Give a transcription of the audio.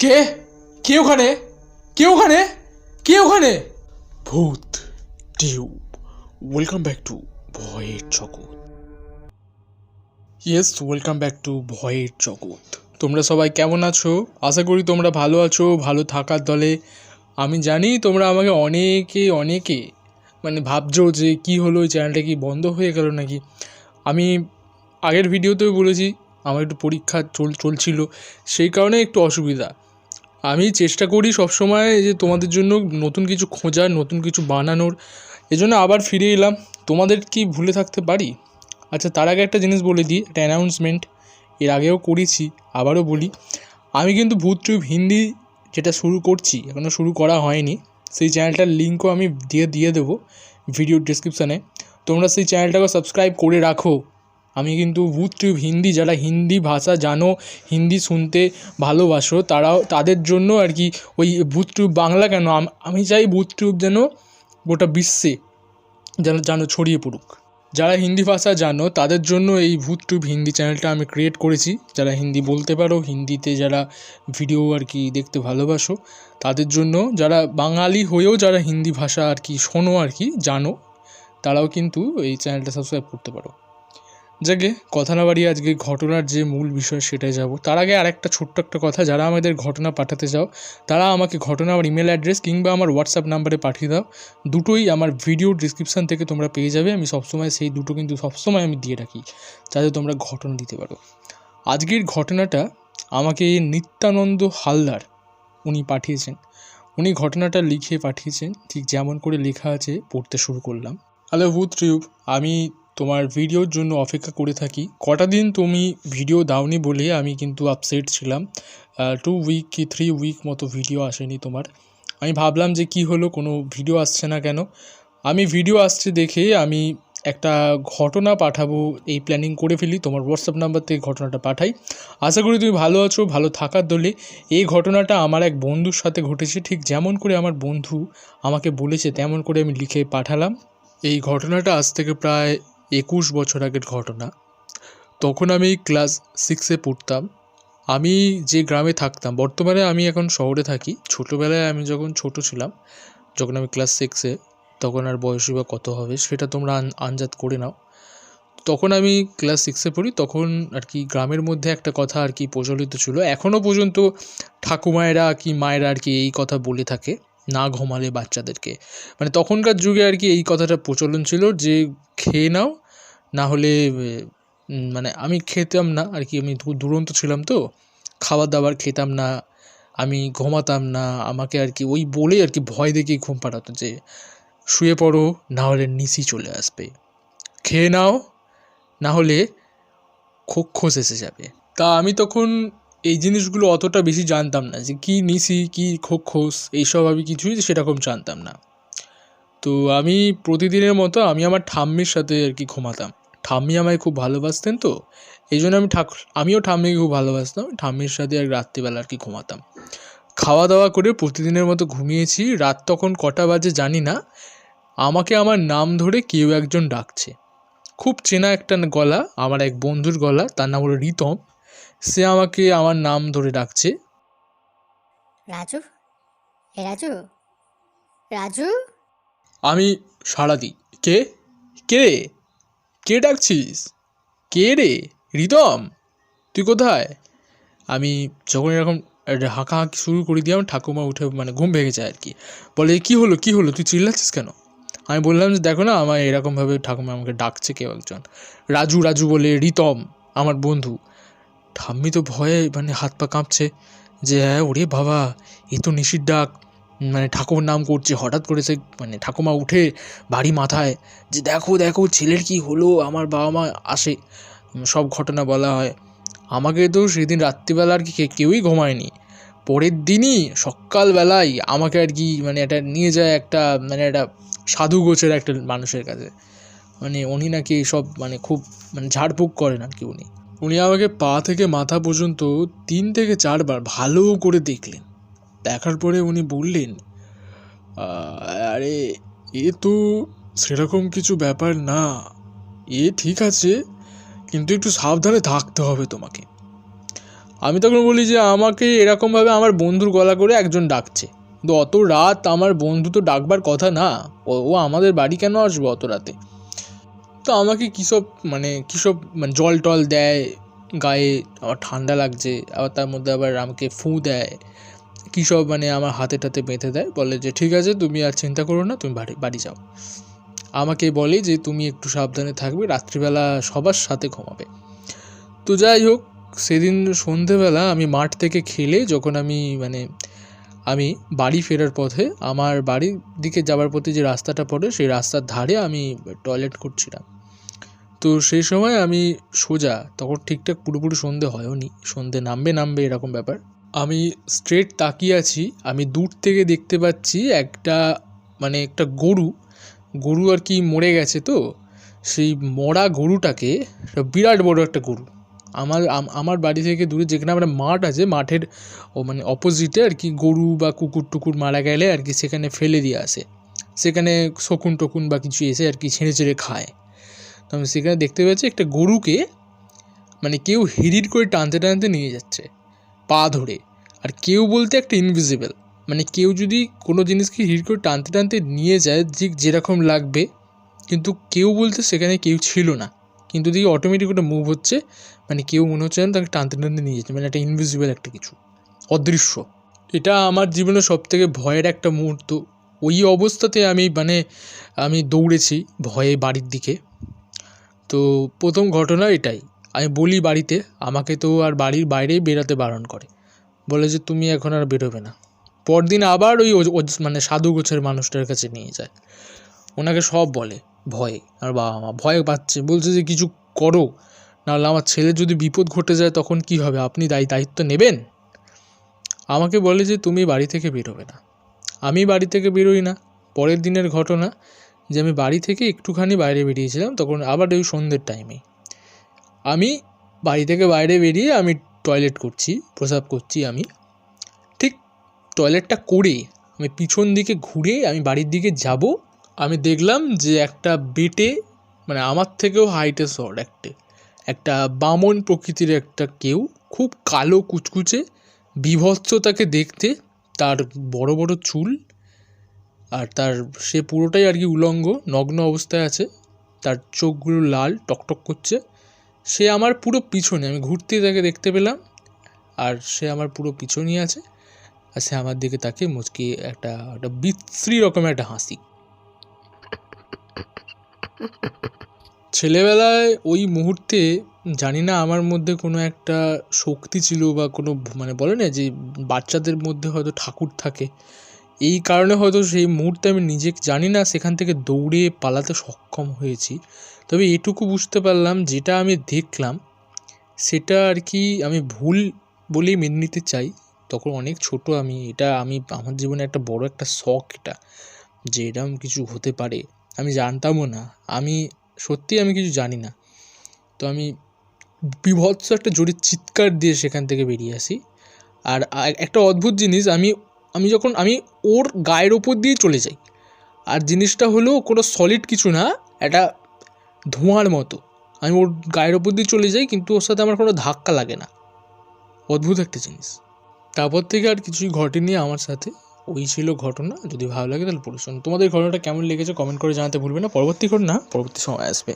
কে কে ওখানে কে ওখানে কে ওখানে ভূত টিউব ওয়েলকাম ব্যাক টু ভয়ের জগৎ। ইয়েস, ওয়েলকাম ব্যাক টু ভয়ের জগৎ। তোমরা সবাই কেমন আছো? আশা করি তোমরা ভালো আছো, ভালো থাকার দলে। আমি জানি তোমরা আমাকে অনেকে ভাবছো যে কি হলো, এই চ্যানেলটা কি বন্ধ হয়ে গেল নাকি। আমি আগের ভিডিওতেও বলেছি আমার একটু পরীক্ষা চলছিল, সেই কারণে একটু অসুবিধা। আমি চেষ্টা করি সবসময় যে তোমাদের জন্য নতুন কিছু খোঁজার, নতুন কিছু বানানোর। এজন্য আবার ফিরে এলাম। তোমাদের কি ভুলে থাকতে পারি? আচ্ছা, তার আগে একটা জিনিস বলে দিই, একটা অ্যানাউন্সমেন্ট। এর আগেও করেছি, আবারও বলি। আমি কিন্তু ভূত টিউব হিন্দি যেটা শুরু করছি, এখনও শুরু করা হয়নি। সেই চ্যানেলটার লিঙ্কও আমি দিয়ে দেবো ভিডিও ডিসক্রিপশানে। তোমরা সেই টাকে সাবস্ক্রাইব করে রাখো। আমি কিন্তু ভূত টিউব হিন্দি, যারা হিন্দি ভাষা জানো, হিন্দি শুনতে ভালোবাসো, তাদের জন্য আর কি ওই ভূত টিউব বাংলা কেন, আমি চাই ভূত টিউব যেন গোটা বিশ্বে যেন ছড়িয়ে পড়ুক। যারা হিন্দি ভাষা জানো তাদের জন্য এই ভূত টিউব হিন্দি চ্যানেলটা আমি ক্রিয়েট করেছি। যারা হিন্দি বলতে পারো, হিন্দিতে যারা ভিডিও আর কি দেখতে ভালোবাসো, তাদের জন্য। যারা বাঙালি হয়েও যারা হিন্দি ভাষা আর কি শোনো, আর কি জানো, তারাও কিন্তু এই চ্যানেলটা সাবস্ক্রাইব করতে পারো। যাকে কথা না বাড়িয়ে আজকে ঘটনার যে মূল বিষয় সেটাই যাব। তার আগে আরেকটা ছোট্ট একটা কথা, যারা আমাদের ঘটনা পাঠাতে চাও তারা আমাকে ঘটনা আমার ইমেল অ্যাড্রেস কিংবা আমার হোয়াটসঅ্যাপ নাম্বারে পাঠিয়ে দাও। দুটোই আমার ভিডিও ডিসক্রিপশান থেকে তোমরা পেয়ে যাবে। আমি সবসময় সেই দুটো কিন্তু সবসময় আমি দিয়ে রাখি, যাতে তোমরা ঘটনা দিতে পারো। আজকের ঘটনাটা আমাকে নিত্যানন্দ হালদার উনি পাঠিয়েছেন। উনি ঘটনাটা লিখে পাঠিয়েছেন, ঠিক যেমন করে লেখা আছে পড়তে শুরু করলাম। হ্যালো ভূত টিউব, আমি তোমার ভিডিওর জন্য অপেক্ষা করে থাকি। কটা দিন তুমি ভিডিও দাওনি বলে আমি কিন্তু আপসেট ছিলাম। 2 উইক কি 3 উইক মতো ভিডিও আসেনি তোমার। আমি ভাবলাম যে কি হলো, কোনো ভিডিও আসছে না কেন। আমি ভিডিও আসছে দেখে আমি একটা ঘটনা পাঠাবো এই প্ল্যানিং করে ফেলি। তোমার হোয়াটসঅ্যাপ নাম্বার থেকে ঘটনাটা পাঠাই। আশা করি তুমি ভালো আছো, ভালো থাকার দলে। এই ঘটনাটা আমার এক বন্ধুর সাথে ঘটেছে, ঠিক যেমন করে আমার বন্ধু আমাকে বলেছে তেমন করে আমি লিখে পাঠালাম। এই ঘটনাটা আজ থেকে প্রায় 21 বছর আগের ঘটনা। তখন আমি ক্লাস 6-এ পড়তাম। আমি যে গ্রামে থাকতাম, বর্তমানে আমি এখন শহরে থাকি। ছোটোবেলায় আমি যখন ছোট ছিলাম, যখন আমি ক্লাস 6-এ, তখন আর বয়সই বা কত হবে সেটা তোমরা আন্দাজ করে নাও। তখন আমি ক্লাস 6-এ পড়ি। তখন আর কি গ্রামের মধ্যে একটা কথা আর কি প্রচলিত ছিল, এখনও পর্যন্ত ঠাকুমায়েরা কি মায়েরা আর কি এই কথা বলে থাকে, না ঘুমালে বাচ্চাদেরকে। তখনকার যুগে আর কি এই কথাটা প্রচলন ছিল যে খেয়ে নাও, না হলে আমি খেতাম না আর কি। আমি দুরন্ত ছিলাম, তো খাবার দাবার খেতাম না, আমি ঘুমাতাম না। আমাকে আর কি ওই বলে আর কি ভয় দেখিয়ে ঘুম পাড়াতো যে শুয়ে পড়ো, না হলে নিশি চলে আসবে, খেয়ে নাও, না হলে খোঁজ এসে যাবে। তা আমি তখন এই জিনিসগুলো অতটা বেশি জানতাম না, যে কী নিশি কী খোঁজ এইসব আমি কিছুই সেরকম জানতাম না। তো আমি প্রতিদিনের মতো আমি আমার ঠাম্মির সাথে আর কি ঘুমাতাম। ঠাম্মি আমায় খুব ভালোবাসতেন, তো এই জন্য আমিও ঠাম্মিকে খুব ভালোবাসতাম। ঠাম্মির সাথে আর রাত্রিবেলা আর কি ঘুমাতাম। খাওয়া দাওয়া করে প্রতিদিনের মতো ঘুমিয়েছি। রাত তখন কটা বাজে জানি না, আমাকে আমার নাম ধরে কেউ একজন ডাকছে। খুব চেনা একটা গলা, আমার এক বন্ধুর গলা, তার নাম হলো রিতম। সে আমাকে আমার নাম ধরে ডাকছে, রাজু, এ রাজু, রাজু। আমি সাড়া দিই, কে কে রে, কে ডাকছিস, কে রে রিতম, তুই কোথায়? আমি যখন এরকম হাঁকাহাঁকি শুরু করে দিয়ে আমার ঠাকুমা উঠে ঘুম ভেঙে যায় আর কি। বলে কী হলো তুই চিল্লাচ্ছিস কেন? আমি বললাম যে দেখো না, আমার এরকমভাবে ঠাকুমা আমাকে ডাকছে কেউ একজন, রাজু রাজু বলে, রিতম আমার বন্ধু। ঠাম্মি তো ভয়ে হাত পা কাঁপছে, যে হ্যাঁ ওরে বাবা, এ তো নিশির ডাক, ঠাকুমার নাম করছে। হঠাৎ করে সে ঠাকুমা উঠে বাড়ি মাথায়, যে দেখো দেখো ছেলের কি হলো। আমার বাবা মা আসে, সব ঘটনা বলা হয়। আমাকে তো সেদিন রাত্রিবেলা আর কি কেউই ঘুমায়নি। পরের দিনই সকালবেলায় আমাকে আর কি এটা নিয়ে যায় একটা একটা সাধু গোছের একটা মানুষের কাছে। উনি নাকি সব খুব ঝাড়ফুঁক করেন আর কি। উনি আমাকে পা থেকে মাথা পর্যন্ত 3 থেকে 4 বার ভালো করে দেখলেন। দেখার পরে উনি বললেন, আরে এ তো সেরকম কিছু ব্যাপার না, এ ঠিক আছে, কিন্তু একটু সাবধানে থাকতে হবে তোমাকে। আমি তখন বলি যে আমাকে এরকমভাবে আমার বন্ধুর গলা করে একজন ডাকছে, কিন্তু অত রাত আমার বন্ধু তো ডাকবার কথা না, ও আমাদের বাড়ি কেন আসবে অত রাতে? তো আমাকে কী সব জল টল দেয় গায়ে, আমার ঠান্ডা লাগছে, আবার তার মধ্যে আবার আমাকে ফু দেয়, কী সব আমার হাতে টাতে বেঁধে দেয়, বলে যে ঠিক আছে তুমি আর চিন্তা করো না, তুমি বাড়ি যাও। আমাকে বলে যে তুমি একটু সাবধানে থাকবে, রাত্রিবেলা সবার সাথে ঘুমাবে। তো যাই হোক, সেদিন সন্ধেবেলা আমি মাঠ থেকে খেলে যখন আমি বাড়ি ফেরার পথে, আমার বাড়ির দিকে যাওয়ার পথে যে রাস্তাটা পড়ে সেই রাস্তার ধারে আমি টয়লেট করছিলাম। তো সেই সময় আমি সোজা, তখন ঠিকঠাক পুরোপুরি সন্ধে হয়নি, সন্ধে নামবে এরকম ব্যাপার, আমি স্ট্রেট তাকিয়ে আছি, আমি দূর থেকে দেখতে পাচ্ছি একটা গরু আর কি মরে গেছে। তো সেই মরা গরুটাকে, বিরাট বড় একটা গরু, আমার বাড়ি থেকে দূরে যেখানে আমরা মাঠ আছে, মাঠের অপোজিটে আর কি, গরু বা কুকুর টুকুর মারা গেলে আর কি সেখানে ফেলে দিয়ে আসে, সেখানে শকুন টকুন বা কিছু এসে আর কি ছেড়ে খায়। তো আমি সেখানে দেখতে পাচ্ছি একটা গরুকে কেউ হিড়ির করে টানতে টানতে নিয়ে যাচ্ছে পা ধরে, আর কেউ বলতে একটা ইনভিজিবল, কেউ যদি কোনো জিনিসকে হিড় করে টানতে টানতে নিয়ে যায় ঠিক যেরকম লাগবে, কিন্তু কেউ বলতে সেখানে কেউ ছিল না, কিন্তু দেখি অটোমেটিক ওটা মুভ হচ্ছে, কেউ মনে হচ্ছে না তাকে টানতে টানতে নিয়ে যাচ্ছে, একটা ইনভিজিবল একটা কিছু, অদৃশ্য। এটা আমার জীবনের সবথেকে ভয়ের একটা মুহূর্ত। ওই অবস্থাতে আমি দৌড়েছি ভয়ে বাড়ির দিকে। তো প্রথম ঘটনা এটাই। আমি বলি বাড়িতে, আমাকে তো আর বাড়ির বাইরেই বেরোতে বারণ করে, বলে যে তুমি এখন আর বেরোবে না। পরদিন আবার ওই সাধু গোছের মানুষটার কাছে নিয়ে যায়, ওনাকে সব বলে ভয়ে, আর বাবা মা ভয় পাচ্ছে, বলছে যে কিছু করো, নাহলে আমার ছেলের যদি বিপদ ঘটে যায় তখন কি হবে, আপনি দায়িত্ব নেবেন। আমাকে বলে যে তুমি বাড়ি থেকে বেরোবে না। আমি বাড়ি থেকে বেরোই না। পরের দিনের ঘটনা যে আমি বাড়ি থেকে একটুখানি বাইরে বেরিয়েছিলাম, তখন আবার ওই সন্ধ্যের টাইমে আমি বাড়ি থেকে বাইরে বেরিয়ে আমি টয়লেট করছি, প্রস্রাব করছি। আমি ঠিক টয়লেটটা করে আমি পিছন দিকে ঘুরে আমি বাড়ির দিকে যাব, আমি দেখলাম যে একটা বেটে, আমার থেকেও হাইটে শর্ট একটা বামন প্রকৃতির একটা কেউ, খুব কালো কুচকুচে, বীভৎস তাকে দেখতে, তার বড় বড় চুল, আর সে পুরোটাই আর কি উলঙ্গ, নগ্ন অবস্থায় আছে, তার চোখগুলো লাল টকটক করছে। সে আমার পুরো পিছনে, আমি ঘুরতে তাকে দেখতে পেলাম, আর সে আমার পুরো পিছনেই আছে, আর সে আমার দিকে তাকিয়ে মুচকি একটা বিশ্রী রকমের একটা হাসি। ছেলেবেলায় ওই মুহূর্তে জানি না আমার মধ্যে কোনো একটা শক্তি ছিল বা কোনো বলে না যে বাচ্চাদের মধ্যে হয়তো ঠাকুর থাকে, এই কারণে হয়তো সেই মুহূর্তে আমি নিজেকে জানি না সেখান থেকে দৌড়ে পালাতে সক্ষম হয়েছি। তবে এটুকু বুঝতে পারলাম, যেটা আমি দেখলাম সেটা আর কি আমি ভুল বলেই মেনে নিতে চাই। তখন অনেক ছোট আমি, আমার জীবনে একটা বড় একটা শখ এটা, যে এরকম কিছু হতে পারে। আমি জানতামও না, আমি কিছু জানি না। তো আমি বীভৎস একটা জোরে চিৎকার দিয়ে সেখান থেকে বেরিয়ে আসি। আর একটা অদ্ভুত জিনিস, আমি ওর গায়ের ওপর দিয়ে চলে যাই, আর জিনিসটা হলো কোনো সলিড কিছু না, একটা ধোঁয়ার মতো। আমি ওর গায়ের ওপর দিয়ে চলে যাই, কিন্তু ওর সাথে আমার কোনো ধাক্কা লাগে না। অদ্ভুত একটা জিনিস। তারপর থেকে আর কিছুই ঘটেনি আমার সাথে। ওই ছিল ঘটনা। যদি ভালো লাগে তাহলে পড়ে শোনো। তোমাদের ঘটনাটা কেমন লেগেছে কমেন্ট করে জানাতে ভুলবে না। পরবর্তী সময় আসবে।